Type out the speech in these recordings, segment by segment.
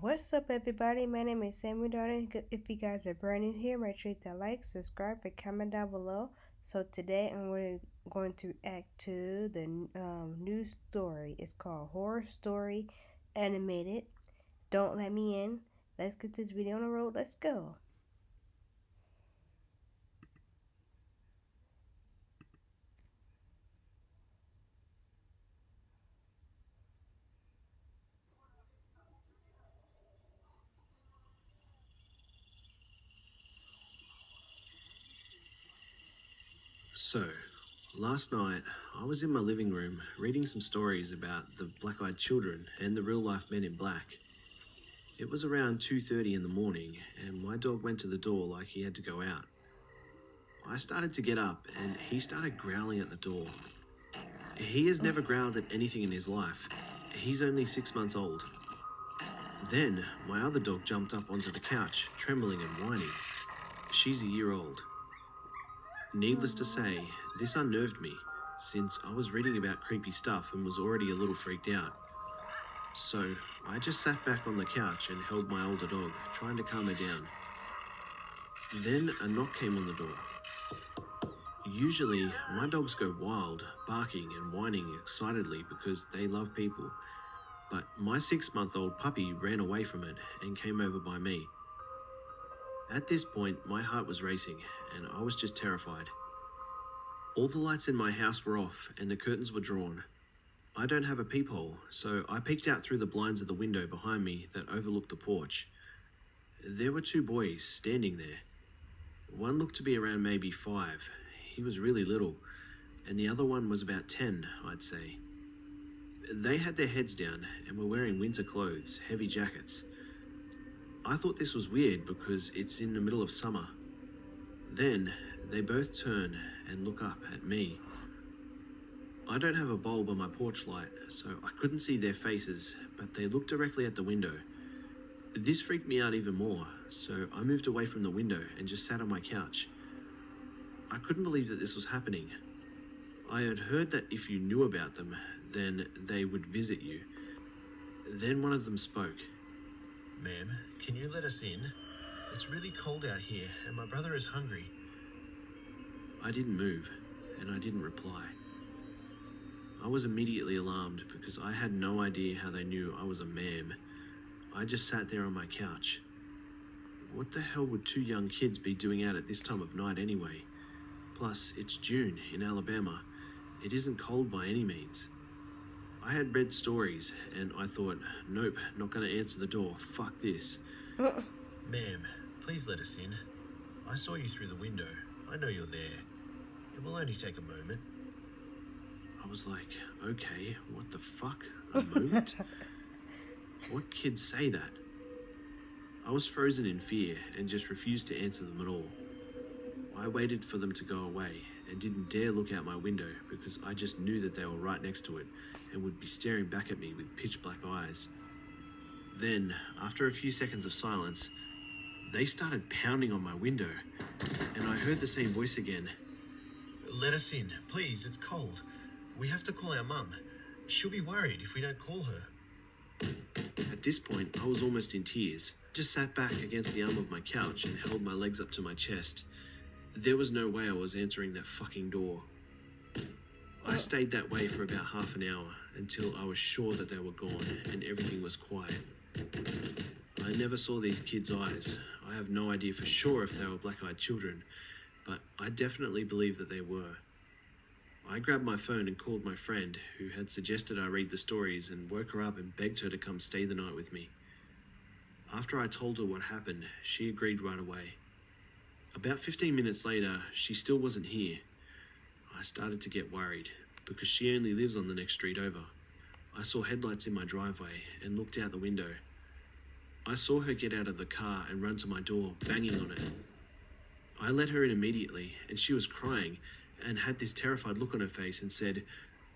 What's up, everybody? My name is Samuel Darden. If you guys are brand new here, make sure to like, subscribe, and comment down below. So today I'm going to act to the new story. It's called Horror Story Animated. Don't Let Me In. Let's get this video on the road. Let's go. So, last night I was in my living room reading some stories about the black-eyed children and the real-life men in black. It was around 2:30 in the morning and my dog went to the door like he had to go out. I started to get up and he started growling at the door. He has never growled at anything in his life. He's only 6 months old. Then my other dog jumped up onto the couch, trembling and whining. She's a year old. Needless to say, this unnerved me, since I was reading about creepy stuff and was already a little freaked out. So, I just sat back on the couch and held my older dog, trying to calm her down. Then a knock came on the door. Usually, my dogs go wild, barking and whining excitedly because they love people, but my 6-month-old puppy ran away from it and came over by me. At this point, my heart was racing, and I was just terrified. All the lights in my house were off, and the curtains were drawn. I don't have a peephole, so I peeked out through the blinds of the window behind me that overlooked the porch. There were 2 boys standing there. One looked to be around maybe 5. He was really little, and the other one was about 10, I'd say. They had their heads down and were wearing winter clothes, heavy jackets. I thought this was weird because it's in the middle of summer. Then, they both turn and look up at me. I don't have a bulb on my porch light, so I couldn't see their faces, but they looked directly at the window. This freaked me out even more, so I moved away from the window and just sat on my couch. I couldn't believe that this was happening. I had heard that if you knew about them, then they would visit you. Then one of them spoke. "Ma'am, can you let us in? It's really cold out here and my brother is hungry." I didn't move, and I didn't reply. I was immediately alarmed because I had no idea how they knew I was a ma'am. I just sat there on my couch. What the hell would 2 young kids be doing out at this time of night anyway? Plus, it's June in Alabama. It isn't cold by any means. I had read stories, and I thought, nope, not going to answer the door, fuck this. "Ma'am, please let us in. I saw you through the window. I know you're there. It will only take a moment." I was like, okay, what the fuck? A moment? What kids say that? I was frozen in fear and just refused to answer them at all. I waited for them to go away and didn't dare look out my window because I just knew that they were right next to it and would be staring back at me with pitch black eyes. Then, after a few seconds of silence, they started pounding on my window, and I heard the same voice again. "Let us in, please, it's cold. We have to call our mum. She'll be worried if we don't call her." At this point, I was almost in tears. Just sat back against the arm of my couch and held my legs up to my chest. There was no way I was answering that fucking door. I stayed that way for about half an hour until I was sure that they were gone and everything was quiet. I never saw these kids' eyes. I have no idea for sure if they were black-eyed children, but I definitely believe that they were. I grabbed my phone and called my friend, who had suggested I read the stories, and woke her up and begged her to come stay the night with me. After I told her what happened, she agreed right away. About 15 minutes later, she still wasn't here. I started to get worried, because she only lives on the next street over. I saw headlights in my driveway and looked out the window. I saw her get out of the car and run to my door, banging on it. I let her in immediately, and she was crying, and had this terrified look on her face and said,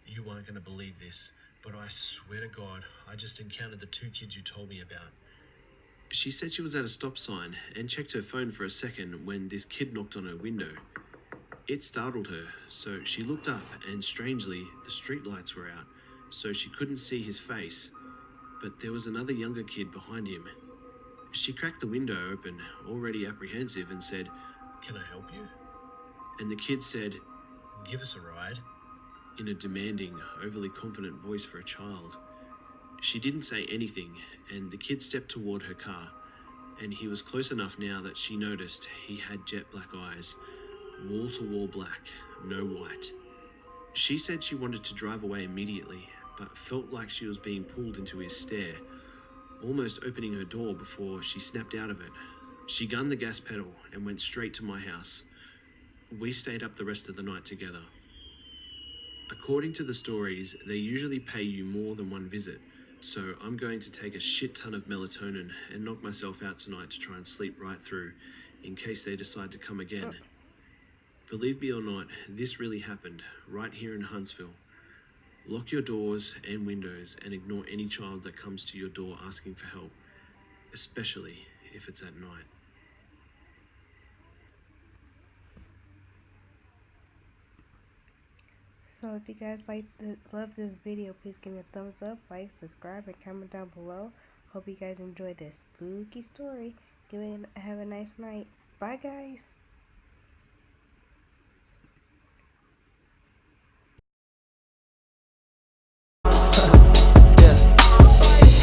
"You aren't going to believe this, but I swear to God, I just encountered the 2 kids you told me about." She said she was at a stop sign and checked her phone for a second when this kid knocked on her window. It startled her, so she looked up and strangely, the street lights were out, so she couldn't see his face. but there was another younger kid behind him. She cracked the window open, already apprehensive, and said, "Can I help you?" And the kid said, "Give us a ride," in a demanding, overly confident voice for a child. She didn't say anything, and the kid stepped toward her car, and he was close enough now that she noticed he had jet black eyes, wall-to-wall black, no white. She said she wanted to drive away immediately, but felt like she was being pulled into his stare, almost opening her door before she snapped out of it. She gunned the gas pedal and went straight to my house. We stayed up the rest of the night together. According to the stories, they usually pay you more than one visit, so I'm going to take a shit ton of melatonin and knock myself out tonight to try and sleep right through, in case they decide to come again. Believe me or not, this really happened, right here in Huntsville. Lock your doors and windows and ignore any child that comes to your door asking for help, especially if it's at night. So if you guys love this video, please give me a thumbs up, like, subscribe, and comment down below. Hope you guys enjoyed this spooky story. Have a nice night. Bye, guys.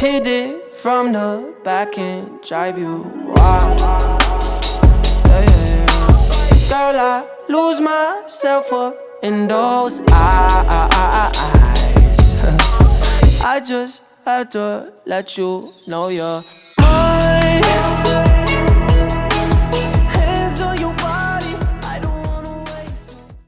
Hit it from the back and drive you wild. Yeah, yeah, yeah. Girl, I lose myself up in those eyes. I just had to let you know you're mine.